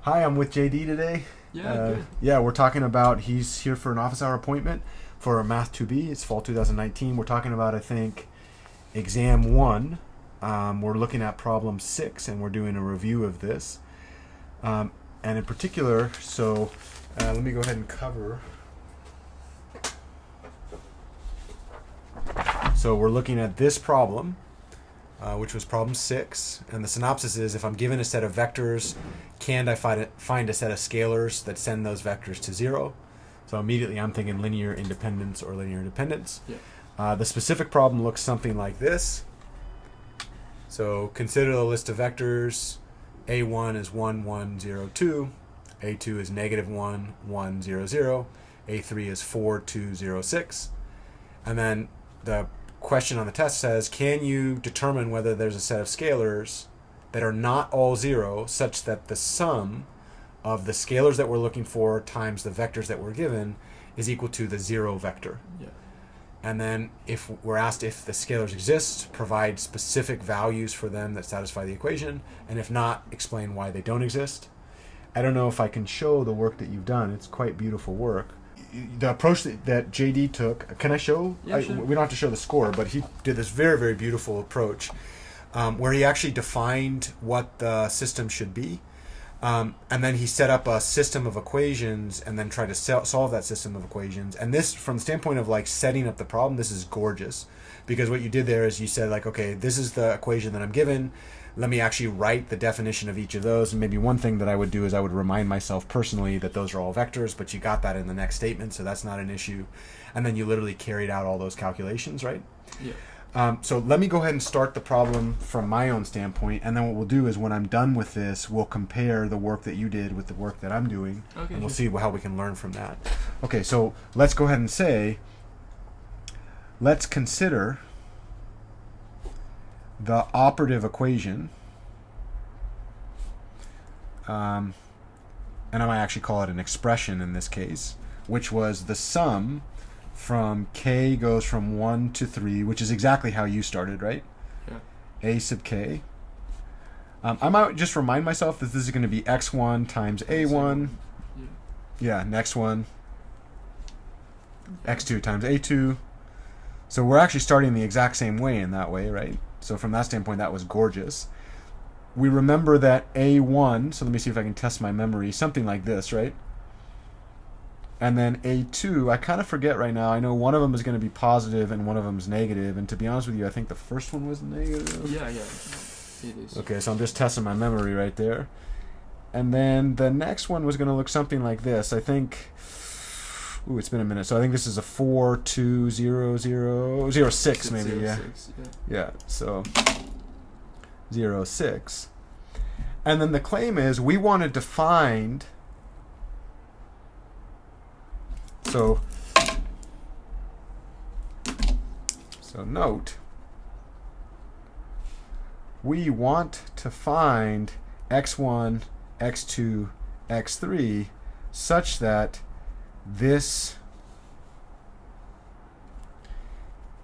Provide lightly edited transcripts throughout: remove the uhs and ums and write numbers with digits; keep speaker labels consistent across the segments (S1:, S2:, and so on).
S1: Hi, I'm with JD today.
S2: Good.
S1: Yeah, we're talking about, he's here for an office hour appointment for Math 2B. It's fall 2019. We're talking about, I think, exam 1. We're looking at problem 6, and we're doing a review of this. And in particular, so let me go ahead and cover. So we're looking at this problem, which was problem 6, and the synopsis is, if I'm given a set of vectors, can I find a set of scalars that send those vectors to 0? So immediately I'm thinking linear independence or linear dependence.
S2: Yeah.
S1: The specific problem looks something like this. So consider the list of vectors. A1 is 1, 1, 0, 2. A2 is negative 1, 1, 0, 0. A3 is 4, 2, 0, 6. And then the question on the test says, can you determine whether there's a set of scalars that are not all 0 such that the sum of the scalars that we're looking for times the vectors that we're given is equal to the 0 vector.
S2: Yeah.
S1: And then if we're asked if the scalars exist, provide specific values for them that satisfy the equation, and if not, explain why they don't exist. I don't know if I can show the work that you've done. It's quite beautiful work. The approach that JD took, can I show?
S2: Yeah, sure.
S1: We don't have to show the score, but he did this very, very beautiful approach where he actually defined what the system should be. And then he set up a system of equations and then tried to solve that system of equations. And this, from the standpoint of like setting up the problem, this is gorgeous. Because what you did there is you said like, okay, this is the equation that I'm given. Let me actually write the definition of each of those. And maybe one thing that I would do is I would remind myself personally that those are all vectors, but you got that in the next statement, so that's not an issue. And then you literally carried out all those calculations, right?
S2: Yeah.
S1: So let me go ahead and start the problem from my own standpoint, and then what we'll do is when I'm done with this, we'll compare the work that you did with the work that I'm doing, and we'll see how we can learn from that. Okay, so let's go ahead and say, let's consider the operative equation, and I might actually call it an expression in this case, which was the sum from k goes from 1 to 3, which is exactly how you started, right?
S2: Yeah.
S1: A sub k. I might just remind myself that this is going to be x1 times a1. Yeah, next one. x2 times a2. So we're actually starting the exact same way in that way, right? So from that standpoint, that was gorgeous. We remember that A1, so let me see if I can test my memory, something like this, right? And then A2, I kind of forget right now. I know one of them is going to be positive and one of them is negative. And to be honest with you, I think the first one was negative.
S2: Yeah, it is.
S1: Okay, so I'm just testing my memory right there. And then the next one was going to look something like this. I think... Ooh, it's been a minute. So I think this is a 4, 2, 0, 0, 0, 6 maybe,
S2: 0,
S1: yeah.
S2: 6, yeah.
S1: Yeah, so 0, 6. And then the claim is we wanted to find... So note, we want to find x1, x2, x3 such that this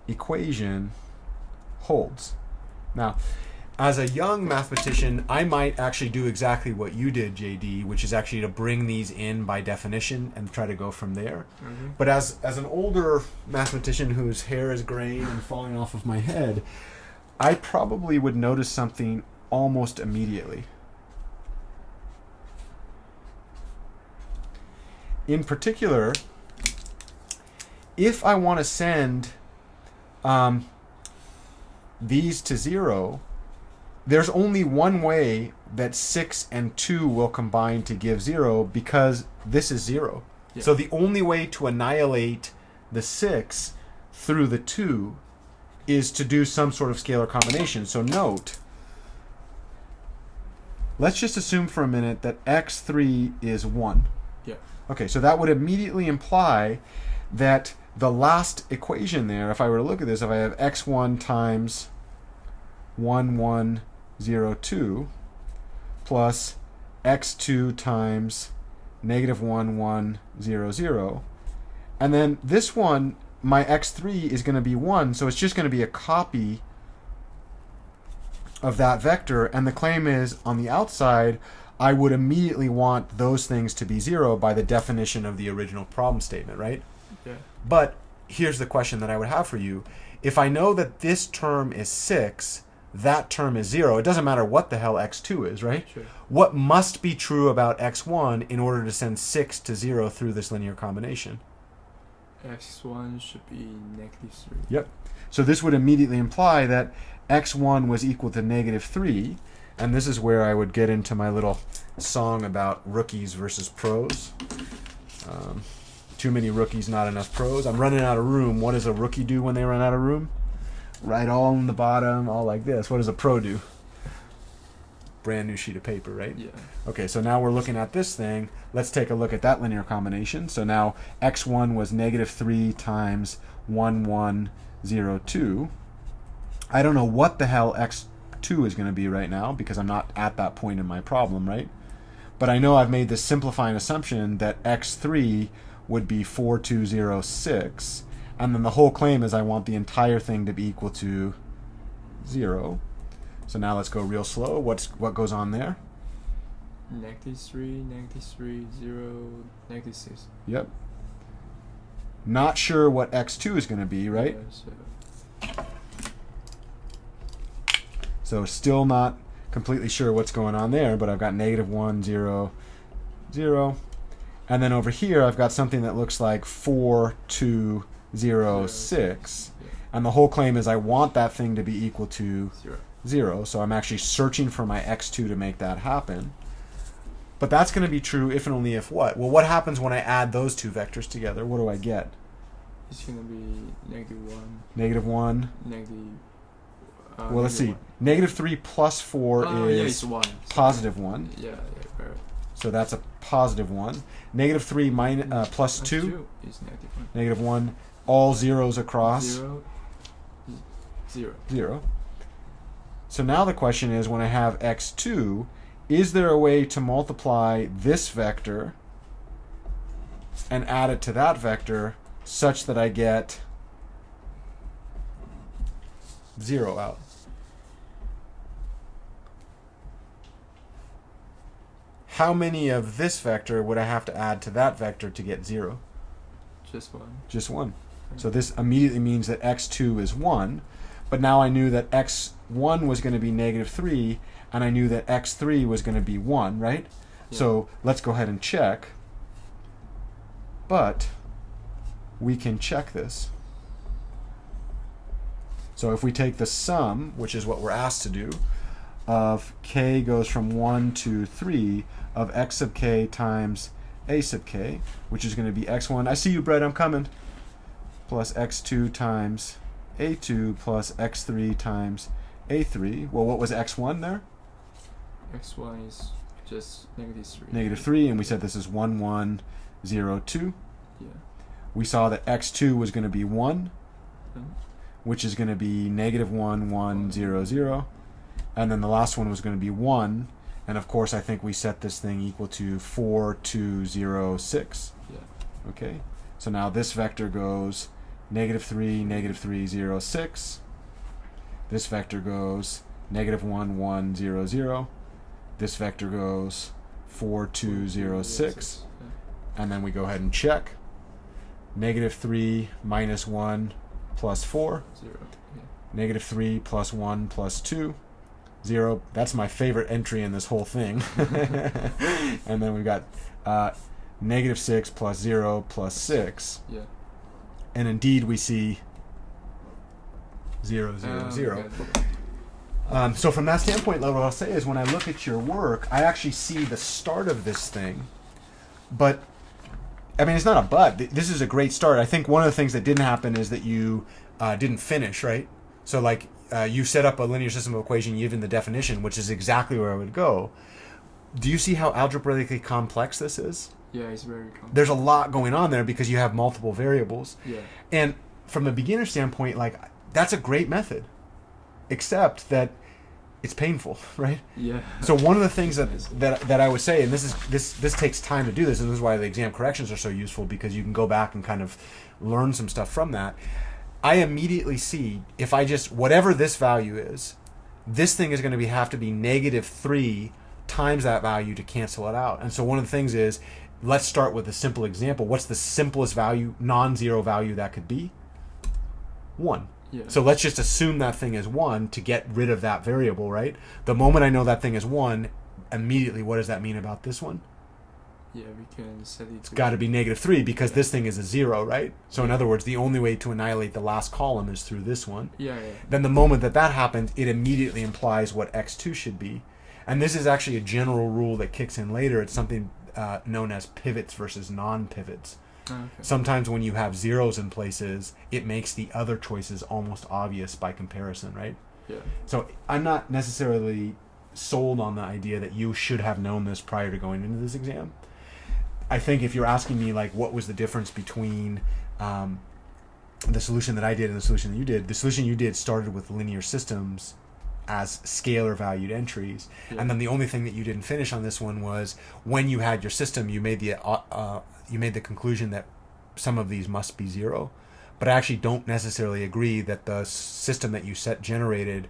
S1: equation holds. Now, as a young mathematician, I might actually do exactly what you did, JD, which is actually to bring these in by definition and try to go from there.
S2: Mm-hmm.
S1: But as an older mathematician whose hair is graying and falling off of my head, I probably would notice something almost immediately. In particular, if I want to send these to 0, there's only one way that 6 and 2 will combine to give 0 because this is 0. Yeah. So the only way to annihilate the 6 through the 2 is to do some sort of scalar combination. So note, let's just assume for a minute that x3 is 1.
S2: Yeah.
S1: Okay, so that would immediately imply that the last equation there, if I were to look at this, if I have x1 times 1, 1, 0, 2 plus x2 times negative 1, 1, 0, 0, and then this one, my x3 is going to be 1, so it's just going to be a copy of that vector, and the claim is on the outside I would immediately want those things to be 0 by the definition of the original problem statement, right?
S2: Yeah.
S1: But here's the question that I would have for you. If I know that this term is 6, that term is 0, it doesn't matter what the hell x2 is, right?
S2: Sure.
S1: What must be true about x1 in order to send 6 to 0 through this linear combination?
S2: X1 should be -3.
S1: Yep. So this would immediately imply that x1 was equal to -3, and this is where I would get into my little song about rookies versus pros. Too many rookies, not enough pros. I'm running out of room. What does a rookie do when they run out of room? Write all in the bottom, all like this. What does a pro do? Brand new sheet of paper, right?
S2: Yeah.
S1: Okay, so now we're looking at this thing. Let's take a look at that linear combination. So now x1 was -3 times 1, 1, 0, 2. I don't know what the hell x2 is going to be right now because I'm not at that point in my problem, right? But I know I've made this simplifying assumption that x3 would be 4206, and then the whole claim is I want the entire thing to be equal to 0. So now let's go real slow. What goes on there?
S2: -3, -0, -6.
S1: Yep. Not sure what x2 is going to be, right?
S2: Yeah,
S1: So still not completely sure what's going on there, but I've got -1, 0, 0. And then over here, I've got something that looks like 4, 2, 0, 6.
S2: Yeah.
S1: And the whole claim is I want that thing to be equal to
S2: 0.
S1: 0. So I'm actually searching for my x2 to make that happen. But that's going to be true if and only if what? Well, what happens when I add those two vectors together? What do I get?
S2: It's going to be -1.
S1: -1. Well, let's see.
S2: 1.
S1: -3 plus 4
S2: Yeah,
S1: is
S2: it's 1.
S1: positive 1.
S2: Yeah, right.
S1: So that's a positive 1. -3 plus 2.
S2: Is -1.
S1: -1. All zeros across.
S2: 0. 0.
S1: 0. So now the question is, when I have x2, is there a way to multiply this vector and add it to that vector such that I get 0 out? How many of this vector would I have to add to that vector to get 0?
S2: Just 1.
S1: Just 1. So this immediately means that x2 is 1, but now I knew that x1 was going to be -3, and I knew that x3 was going to be 1, right?
S2: Yeah.
S1: So let's go ahead and check. But we can check this. So if we take the sum, which is what we're asked to do, of k goes from 1 to 3 of x sub k times a sub k, which is going to be x1. I see you, Brett, I'm coming. Plus x2 times a2 plus x3 times a3. Well, what was x1 there?
S2: X1 is just -3.
S1: -3, and we said this is 1, 1, 0, 2.
S2: Yeah.
S1: We saw that x2 was going to be 1,
S2: Mhm.
S1: which is going to be -1, 1, 0, 0. And then the last one was going to be 1. And of course, I think we set this thing equal to 4, 2, 0, 6.
S2: Yeah.
S1: Okay. So now this vector goes -3, -3, 0, 6. This vector goes -1, 1, 0, 0. This vector goes 4, 2, 0, 6.
S2: Yeah.
S1: And then we go ahead and check. -3 minus 1 plus 4.
S2: 0. Yeah.
S1: -3 plus 1 plus 2. 0. That's my favorite entry in this whole thing. And then we've got -6 plus 0 plus 6.
S2: Yeah.
S1: And indeed we see 0, 0, 0. So from that standpoint, what I'll say is when I look at your work, I actually see the start of this thing. But, I mean, it's not a but. This is a great start. I think one of the things that didn't happen is that you didn't finish, right? So, like, you set up a linear system of equation given the definition, which is exactly where I would go. Do you see how algebraically complex this is?
S2: Yeah, it's very complex.
S1: There's a lot going on there because you have multiple variables.
S2: Yeah.
S1: And from a beginner standpoint, like, that's a great method, except that it's painful, right?
S2: Yeah.
S1: So one of the things that I would say, and this takes time to do this, and this is why the exam corrections are so useful, because you can go back and kind of learn some stuff from that. I immediately see, if I just, whatever this value is, this thing is going to have to be -3 times that value to cancel it out. And so one of the things is, let's start with a simple example. What's the simplest value, non-zero value that could be? 1.
S2: Yeah.
S1: So let's just assume that thing is 1 to get rid of that variable, right? The moment I know that thing is 1, immediately what does that mean about this one?
S2: Yeah, we can set it.
S1: It's got to be -3 because this thing is a 0, right? So in
S2: Yeah.
S1: other words, the only way to annihilate the last column is through this one.
S2: Yeah.
S1: Then the moment that happens, it immediately implies what x2 should be. And this is actually a general rule that kicks in later. It's something known as pivots versus non-pivots.
S2: Oh, okay.
S1: Sometimes when you have zeros in places, it makes the other choices almost obvious by comparison, right?
S2: Yeah.
S1: So I'm not necessarily sold on the idea that you should have known this prior to going into this exam. I think if you're asking me, like, what was the difference between the solution that I did and the solution that you did, the solution you did started with linear systems as scalar valued entries.
S2: Yeah.
S1: And then the only thing that you didn't finish on this one was when you had your system, you made the conclusion that some of these must be 0. But I actually don't necessarily agree that the system that you generated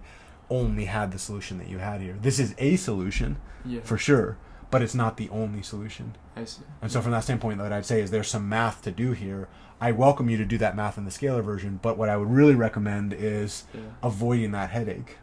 S1: only had the solution that you had here. This is a solution,
S2: Yeah.
S1: for sure, but it's not the only solution.
S2: I see.
S1: And so from that standpoint, what I'd say is there's some math to do here. I welcome you to do that math in the scalar version, but what I would really recommend is
S2: Yeah.
S1: avoiding that headache.